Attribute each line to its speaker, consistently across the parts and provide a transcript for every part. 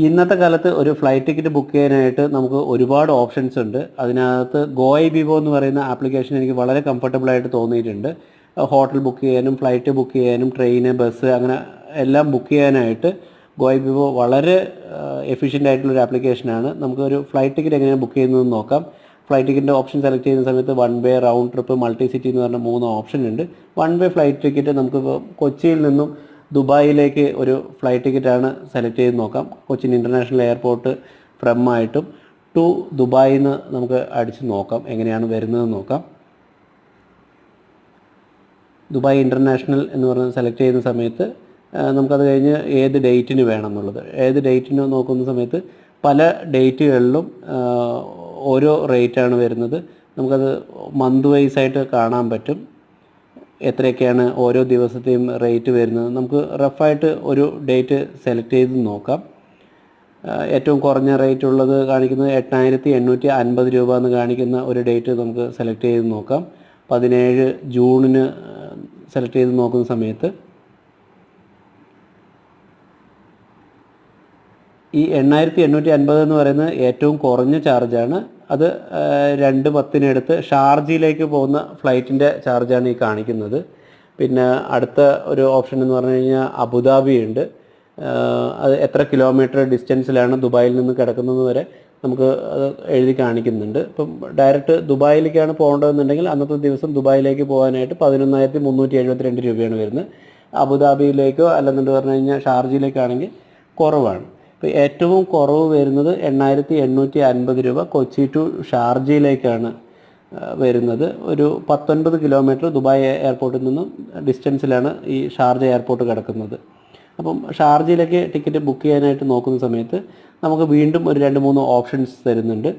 Speaker 1: ഇന്നത്തെ കാലത്ത് ഒരു ഫ്ലൈറ്റ് ടിക്കറ്റ് ബുക്ക് ചെയ്യാനായിട്ട് നമുക്ക് ഒരുപാട് ഓപ്ഷൻസ് ഉണ്ട്. അതിനകത്ത് ഗോഐബിബോ എന്ന് പറയുന്ന ആപ്ലിക്കേഷൻ എനിക്ക് വളരെ കംഫർട്ടബിൾ ആയിട്ട് തോന്നിയിട്ടുണ്ട്. ഹോട്ടൽ ബുക്ക് ചെയ്യാനും ഫ്ലൈറ്റ് ബുക്ക് ചെയ്യാനും ട്രെയിന്, ബസ് അങ്ങനെ എല്ലാം ബുക്ക് ചെയ്യാനായിട്ട് ഗോഐബിബോ വളരെ എഫിഷ്യൻ്റ് ആയിട്ടുള്ളൊരു ആപ്ലിക്കേഷനാണ്. നമുക്കൊരു ഫ്ലൈറ്റ് ടിക്കറ്റ് എങ്ങനെയാണ് ബുക്ക് ചെയ്യുന്നതെന്ന് നോക്കാം. ഫ്ലൈറ്റ് ടിക്കറ്റിൻ്റെ ഓപ്ഷൻ സെലക്ട് ചെയ്യുന്ന സമയത്ത് one way, round trip, multi city എന്ന് പറഞ്ഞ 3 ഓപ്ഷൻ ഉണ്ട്. വൺ വേ ഫ്ലൈറ്റ് ടിക്കറ്റ് നമുക്കിപ്പോൾ കൊച്ചിയിൽ നിന്നും ദുബായിലേക്ക് ഒരു ഫ്ലൈറ്റ് ടിക്കറ്റാണ് സെലക്ട് ചെയ്ത് നോക്കാം. കൊച്ചിൻ ഇൻ്റർനാഷണൽ എയർപോർട്ട് ഫ്രം ആയിട്ടും ടു ദുബായിൽ നിന്ന് നമുക്ക് അടിച്ച് നോക്കാം എങ്ങനെയാണ് വരുന്നതെന്ന് നോക്കാം. ദുബായ് ഇൻ്റർനാഷണൽ എന്ന് പറഞ്ഞ് സെലക്ട് ചെയ്യുന്ന സമയത്ത് നമുക്കത് കഴിഞ്ഞ് ഏത് ഡേറ്റിന് വേണം എന്നുള്ളത്, ഏത് ഡേറ്റിന് നോക്കുന്ന സമയത്ത് പല ഡേറ്റുകളിലും ഓരോ റേറ്റാണ് വരുന്നത്. നമുക്കത് മന്ത് വൈസായിട്ട് കാണാൻ പറ്റും എത്രയൊക്കെയാണ് ഓരോ ദിവസത്തെയും റേറ്റ് വരുന്നത്. നമുക്ക് റഫായിട്ട് ഒരു ഡേറ്റ് സെലക്ട് ചെയ്ത് നോക്കാം. ഏറ്റവും കുറഞ്ഞ റേറ്റ് ഉള്ളത് കാണിക്കുന്നത് 8,850 രൂപ എന്ന് കാണിക്കുന്ന ഒരു ഡേറ്റ് നമുക്ക് സെലക്ട് ചെയ്ത് നോക്കാം. 17 ജൂണിന് സെലക്ട് ചെയ്ത് നോക്കുന്ന സമയത്ത് ഈ 8,850 എന്ന് പറയുന്നത് ഏറ്റവും കുറഞ്ഞ ചാർജാണ്. അത് 2:10 ഷാർജയിലേക്ക് പോകുന്ന ഫ്ലൈറ്റിൻ്റെ ചാർജാണ് ഈ കാണിക്കുന്നത്. പിന്നെ അടുത്ത ഒരു ഓപ്ഷൻ എന്ന് പറഞ്ഞു കഴിഞ്ഞാൽ അബുദാബി ഉണ്ട്. അത് എത്ര കിലോമീറ്റർ ഡിസ്റ്റൻസിലാണ് ദുബായിൽ നിന്ന് കിടക്കുന്നത് വരെ നമുക്ക് അത് എഴുതി കാണിക്കുന്നുണ്ട്. ഇപ്പം ഡയറക്റ്റ് ദുബായിലേക്കാണ് പോകേണ്ടതെന്നുണ്ടെങ്കിൽ അന്നത്തെ ദിവസം ദുബായിലേക്ക് പോകാനായിട്ട് 11,372 രൂപയാണ് വരുന്നത്. അബുദാബിയിലേക്കോ അല്ലെന്നുണ്ട് പറഞ്ഞു കഴിഞ്ഞാൽ ഷാർജയിലേക്കാണെങ്കിൽ കുറവാണ്. ഇപ്പോൾ ഏറ്റവും കുറവ് വരുന്നത് 8,850 രൂപ കൊച്ചി ടു ഷാർജയിലേക്കാണ് വരുന്നത്. ഒരു 19 കിലോമീറ്റർ ദുബായ് എയർപോർട്ടിൽ നിന്നും ഡിസ്റ്റൻസിലാണ് ഈ ഷാർജ എയർപോർട്ട് കിടക്കുന്നത്. അപ്പം ഷാർജയിലേക്ക് ടിക്കറ്റ് ബുക്ക് ചെയ്യാനായിട്ട് നോക്കുന്ന സമയത്ത് നമുക്ക് വീണ്ടും ഒരു 2-3 ഓപ്ഷൻസ് തരുന്നുണ്ട്.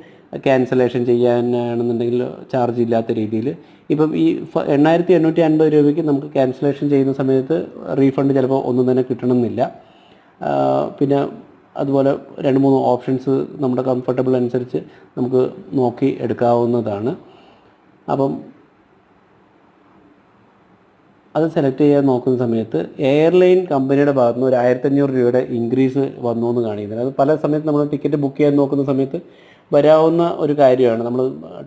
Speaker 1: ക്യാൻസലേഷൻ ചെയ്യാനാണെന്നുണ്ടെങ്കിൽ ചാർജ് ഇല്ലാത്ത രീതിയിൽ. ഇപ്പം ഈ 8,850 രൂപയ്ക്ക് നമുക്ക് ക്യാൻസലേഷൻ ചെയ്യുന്ന സമയത്ത് റീഫണ്ട് ചിലപ്പോൾ ഒന്നും തന്നെ കിട്ടണമെന്നില്ല. പിന്നെ അതുപോലെ 2-3 ഓപ്ഷൻസ് നമ്മുടെ കംഫർട്ടബിൾ അനുസരിച്ച് നമുക്ക് നോക്കി എടുക്കാവുന്നതാണ്. അപ്പം അത് സെലക്ട് ചെയ്യാൻ നോക്കുന്ന സമയത്ത് എയർലൈൻ കമ്പനിയുടെ ഭാഗത്ത് നിന്ന് ഒരു 1,500 രൂപയുടെ ഇൻക്രീസ് വന്നു എന്ന് കാണിക്കുന്നത്. അത് പല സമയത്ത് നമ്മൾ ടിക്കറ്റ് ബുക്ക് ചെയ്യാൻ നോക്കുന്ന സമയത്ത് വരാവുന്ന ഒരു കാര്യമാണ്. നമ്മൾ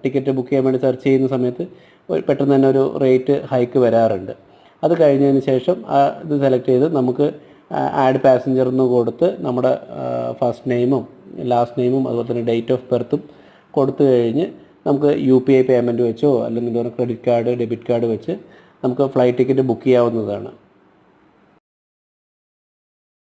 Speaker 1: ടിക്കറ്റ് ബുക്ക് ചെയ്യാൻ വേണ്ടി സെർച്ച് ചെയ്യുന്ന സമയത്ത് പെട്ടെന്ന് തന്നെ ഒരു റേറ്റ് ഹൈക്ക് വരാറുണ്ട്. അത് കഴിഞ്ഞതിന് ശേഷം ഇത് സെലക്ട് ചെയ്ത് നമുക്ക് ആഡ് പാസഞ്ചർ എന്ന് കൊടുത്ത് നമ്മുടെ ഫസ്റ്റ് നെയിമും ലാസ്റ്റ് നെയിമും അതുപോലെ തന്നെ ഡേറ്റ് ഓഫ് ബർത്തും കൊടുത്തു കഴിഞ്ഞ് നമുക്ക് UPI പേയ്മെൻറ്റ് വെച്ചോ അല്ലെങ്കിൽ ക്രെഡിറ്റ് കാർഡ്, ഡെബിറ്റ് കാർഡ് വെച്ച് നമുക്ക് ഫ്ലൈറ്റ് ടിക്കറ്റ് ബുക്ക് ചെയ്യാവുന്നതാണ്.